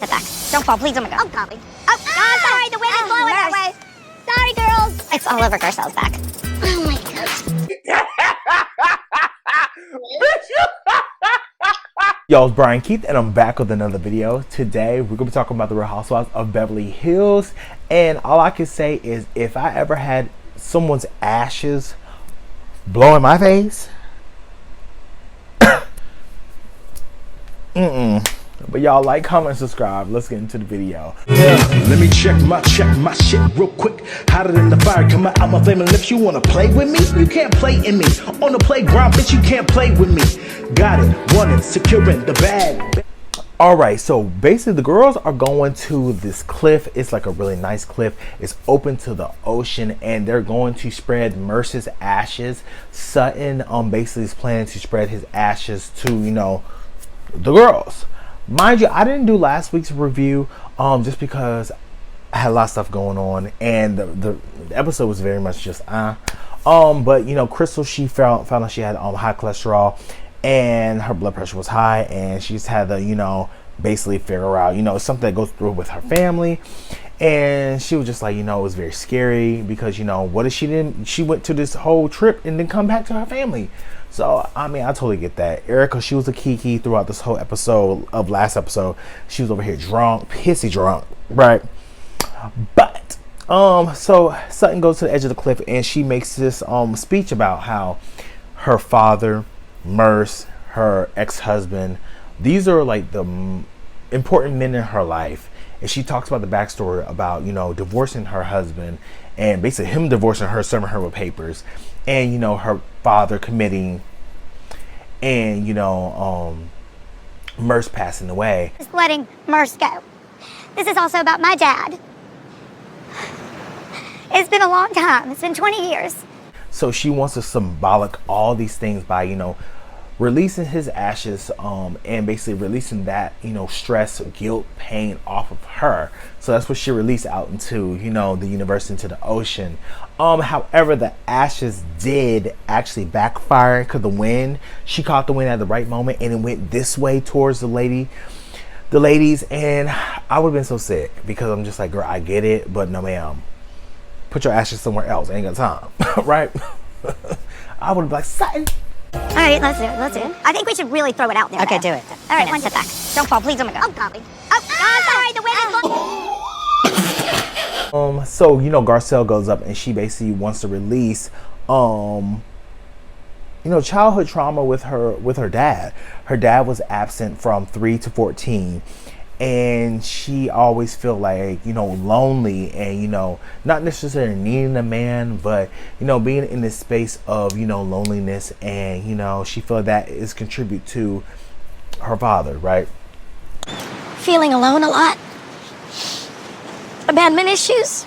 Sit back. Don't fall, please. Oh my God. Oh, golly. Oh, sorry. The wind is blowing that way. Sorry, girls. It's all over Garcelle's back. Oh my God. Yo, it's Brian Keith, and I'm back with another video. Today, we're going to be talking about the Real Housewives of Beverly Hills. And all I can say is, if I ever had someone's ashes blow in my face, But y'all like, comment, subscribe. Let's get into the video. Yeah, let me check my shit real quick. Hotter than the fire coming out my flaming lips. You wanna play with me? You can't play in me. On the playground, bitch, you can't play with me. Got it, want it, securing the bag. Alright, so basically the girls are going to this cliff. It's like a really nice cliff. It's open to the ocean, and they're going to spread Merce's ashes. Sutton basically is planning to spread his ashes to, you know, the girls. Mind you, I didn't do last week's review just because I had a lot of stuff going on, and the episode was very much just but you know, Crystal, she found out she had high cholesterol and her blood pressure was high, and she's had to, you know, basically figure out, you know, something that goes through with her family. And she was just like, you know, it was very scary because, you know, what if she went to this whole trip and then come back to her family? So, I mean, I totally get that. Erica, she was a kiki throughout this whole episode of last episode. She was over here drunk, pissy drunk, right? But, so Sutton goes to the edge of the cliff, and she makes this speech about how her father, Merce, her ex-husband, these are like the important men in her life. And she talks about the backstory about, you know, divorcing her husband, and basically him divorcing her, serving her with papers, and, you know, her father committing, and, you know, Merce passing away. Just letting Merce go. This is also about my dad. It's been a long time. It's been 20 years. So she wants to symbolic all these things by, you know, releasing his ashes, and basically releasing that, you know, stress, guilt, pain off of her. So that's what she released out into, you know, the universe, into the ocean. However, the ashes did actually backfire because the wind, she caught the wind at the right moment, and it went this way towards the ladies, and I would have been so sick because I'm just like, girl, I get it, but no ma'am, put your ashes somewhere else. I ain't got time. Right? I would have been like, Sutton. All right, let's do it. Let's do it. I think we should really throw it out there. Okay, do it. All right, now sit back. Don't fall, please. Oh my God. Oh, golly. Oh, sorry. The wind is blowing. So, you know, Garcelle goes up and she basically wants to release, you know, childhood trauma with her dad. Her dad was absent from 3 to 14. And she always feel like, you know, lonely, and, you know, not necessarily needing a man, but, you know, being in this space of, you know, loneliness, and, you know, she feel that is contribute to her father, right? Feeling alone a lot. Abandonment issues.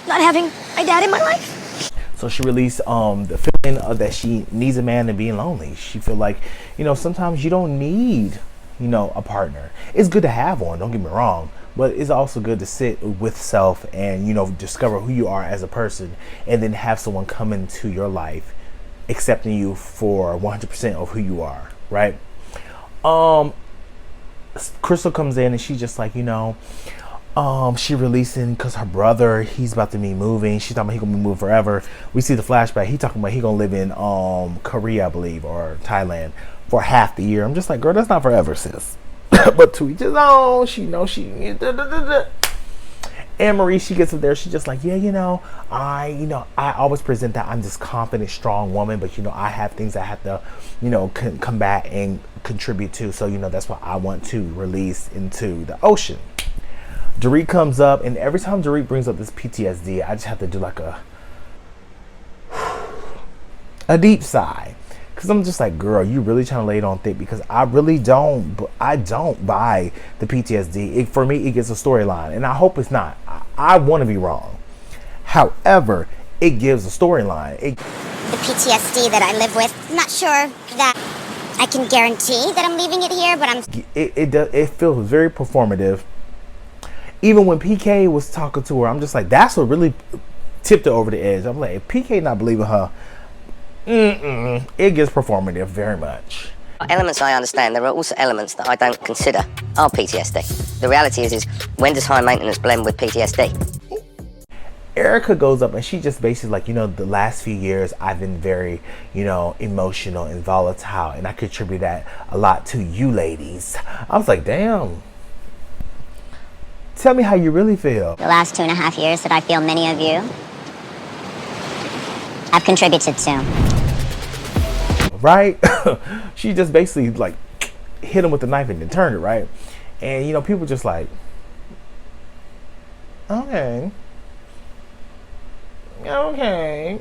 Not having my dad in my life. So she released the feeling of that she needs a man and being lonely. She feel like, you know, sometimes you don't need, you know, a partner. It's good to have one, don't get me wrong, but it's also good to sit with self and, you know, discover who you are as a person, and then have someone come into your life accepting you for 100% of who you are, right? Crystal comes in and she's just like, you know, she releasing because her brother, he's about to be moving. She's talking about he gonna be moving forever. We see the flashback. He talking about he gonna live in Korea, I believe, or Thailand for half the year. I'm just like, girl, that's not forever, sis. But to each his own. She knows she. And Marie, she gets up there. She's just like, yeah, you know, I always present that I'm this confident, strong woman, but, you know, I have things I have to, you know, combat and contribute to. So, you know, that's what I want to release into the ocean. Dorit comes up, and every time Dorit brings up this PTSD, I just have to do like a deep sigh. Because I'm just like, girl, you really trying to lay it on thick, because I really don't buy the PTSD. For me, it gets a storyline, and I hope it's not. I want to be wrong. However, it gives a storyline. The PTSD that I live with, I'm not sure that I can guarantee that I'm leaving it here, but it feels very performative. Even when PK was talking to her, I'm just like, that's what really tipped her over the edge. I'm like, if PK not believing her, it gets performative very much. Elements I understand, there are also elements that I don't consider are PTSD. The reality is when does high maintenance blend with PTSD? Erica goes up and she just basically like, the last few years I've been very, emotional and volatile, and I contribute that a lot to you ladies. I was like, damn. Tell me how you really feel. The last 2.5 years that I feel many of you have contributed to. Right? She just basically like hit him with the knife and then turned it, right? And people just like, okay, girl.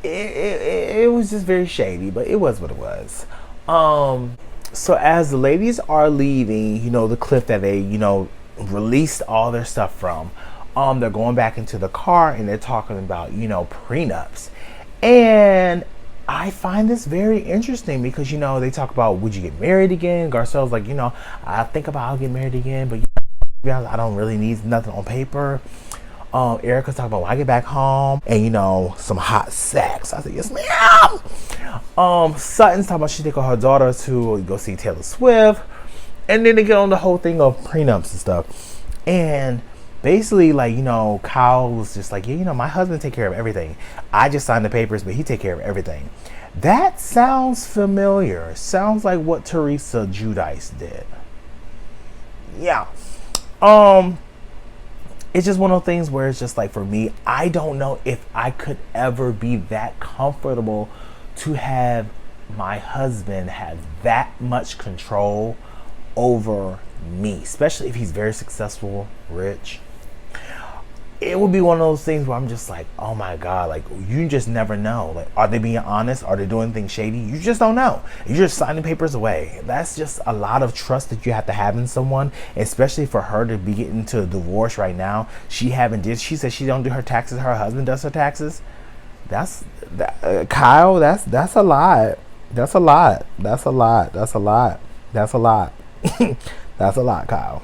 It was just very shady, but it was what it was. So as the ladies are leaving, the cliff that they, released all their stuff from, they're going back into the car and they're talking about, prenups. And I find this very interesting because, they talk about, would you get married again? Garcelle's like, I think about I'll get married again, but I don't really need nothing on paper. Erica's talking about when I get back home and, some hot sex. I said, yes, ma'am. Sutton's talking about she take her daughter to go see Taylor Swift. And then they get on the whole thing of prenups and stuff. And basically, like, Kyle was just like, yeah, my husband take care of everything. I just signed the papers, but he take care of everything. That sounds familiar. Sounds like what Teresa Giudice did. Yeah. It's just one of those things where it's just like, for me, I don't know if I could ever be that comfortable to have my husband have that much control over me, especially if he's very successful, rich. It would be one of those things where I'm just like, oh my God, like, you just never know. Like, are they being honest? Are they doing things shady? You just don't know. You're just signing papers away. That's just a lot of trust that you have to have in someone, especially for her to be getting to a divorce right now. She said she don't do her taxes. Her husband does her taxes. Kyle, that's a lot. That's a lot. That's a lot. That's a lot. That's a lot. That's a lot, Kyle.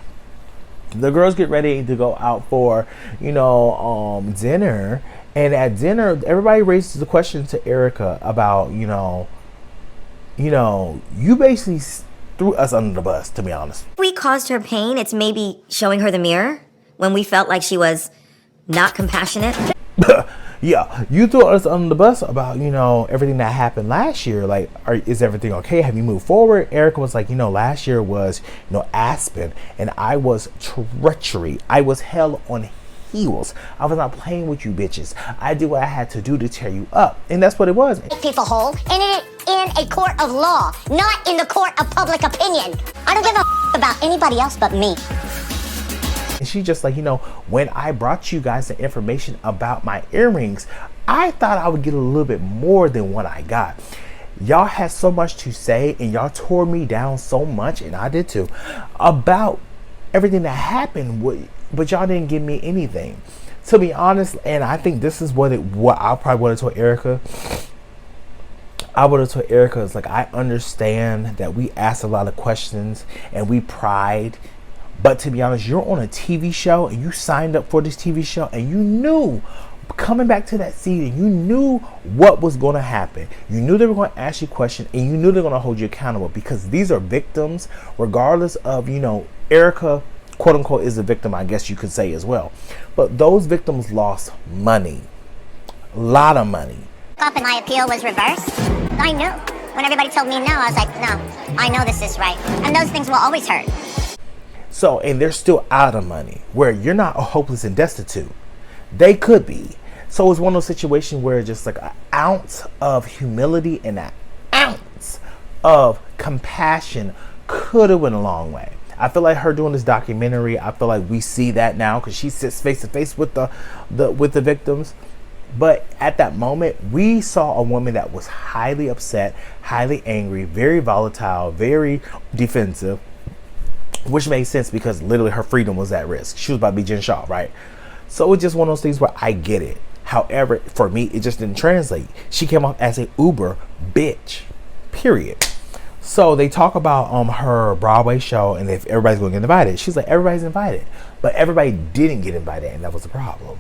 The girls get ready to go out for, dinner. And at dinner, everybody raises the question to Erica about, you basically threw us under the bus, to be honest. We caused her pain. It's maybe showing her the mirror when we felt like she was not compassionate. Yeah, you threw us under the bus about, everything that happened last year. Like, is everything okay? Have you moved forward? Erica was like, last year was, Aspen, and I was treachery. I was hell on heels. I was not playing with you bitches. I did what I had to do to tear you up. And that's what it was. Make people whole, and in a court of law, not in the court of public opinion. I don't give a about anybody else but me. And she just like, when I brought you guys the information about my earrings, I thought I would get a little bit more than what I got. Y'all had so much to say and y'all tore me down so much, and I did too, about everything that happened, but y'all didn't give me anything. To be honest, and I think this is what I probably would have told Erica. I would have told Erica, is like, I understand that we asked a lot of questions and we pried. But to be honest, you're on a TV show and you signed up for this TV show and you knew coming back to that season, you knew what was going to happen. You knew they were going to ask you questions and you knew they're going to hold you accountable, because these are victims, regardless of, Erica, quote unquote, is a victim, I guess you could say as well. But those victims lost money, a lot of money. Up and my appeal was reversed. I knew. When everybody told me no, I was like, no, I know this is right. And those things will always hurt. So, and they're still out of money, where you're not hopeless and destitute. They could be. So it's one of those situations where just like an ounce of humility and an ounce of compassion could have went a long way. I feel like her doing this documentary, I feel like we see that now because she sits face to face with the victims. But at that moment, we saw a woman that was highly upset, highly angry, very volatile, very defensive. Which made sense because literally her freedom was at risk. She was about to be Jen Shaw, right? So it's just one of those things where I get it. However, for me, it just didn't translate. She came off as an uber bitch, period. So they talk about her Broadway show and if everybody's going to get invited. She's like, everybody's invited. But everybody didn't get invited, and that was the problem.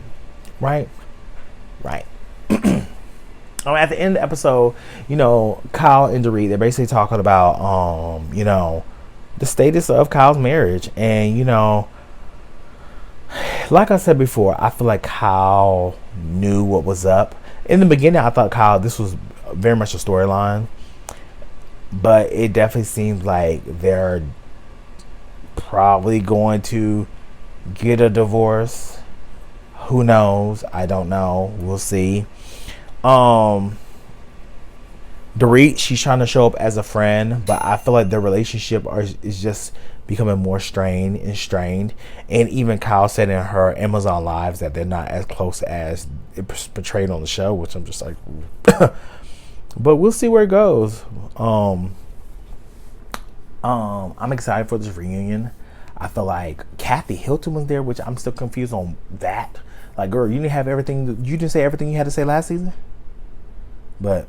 Right? Right. at the end of the episode, you know, Kyle and Dorit, they're basically talking about, you know, the status of Kyle's marriage. And, you know, like I said before, I feel like Kyle knew what was up. In the beginning, I thought Kyle, this was very much a storyline. But it definitely seems like they're probably going to get a divorce. Who knows? I don't know. We'll see. Dorit, she's trying to show up as a friend, but I feel like their relationship is just becoming more strained and strained. And even Kyle said in her Amazon Lives that they're not as close as it's portrayed on the show, which I'm just like, but we'll see where it goes. I'm excited for this reunion. I feel like Kathy Hilton was there, which I'm still confused on that. Like, girl, you didn't have everything. You didn't say everything you had to say last season. But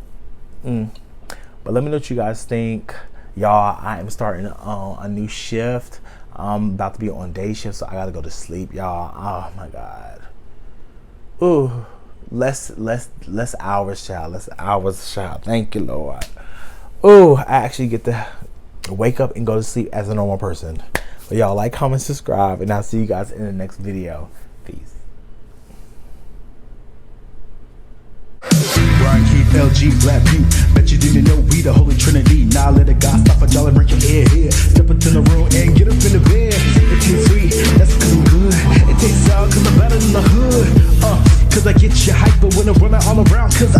let me know what you guys think, y'all. I am starting a new shift. I'm about to be on day shift, so I gotta go to sleep, y'all. Oh my god. Ooh, less hours, child. Less hours, child. Thank you, Lord. Ooh, I actually get to wake up and go to sleep as a normal person. But y'all, like, comment, subscribe, and I'll see you guys in the next video. Peace. Brian Keith, LG, Black Butte. Bet you didn't know we the Holy Trinity. Now let a God stop a y'all and break your head here. Step into the room and get up in the bed. It tastes sweet, that's cause I'm good. It tastes sour cause I'm better than the hood. Cause I get you hyper when I'm running all around. Cause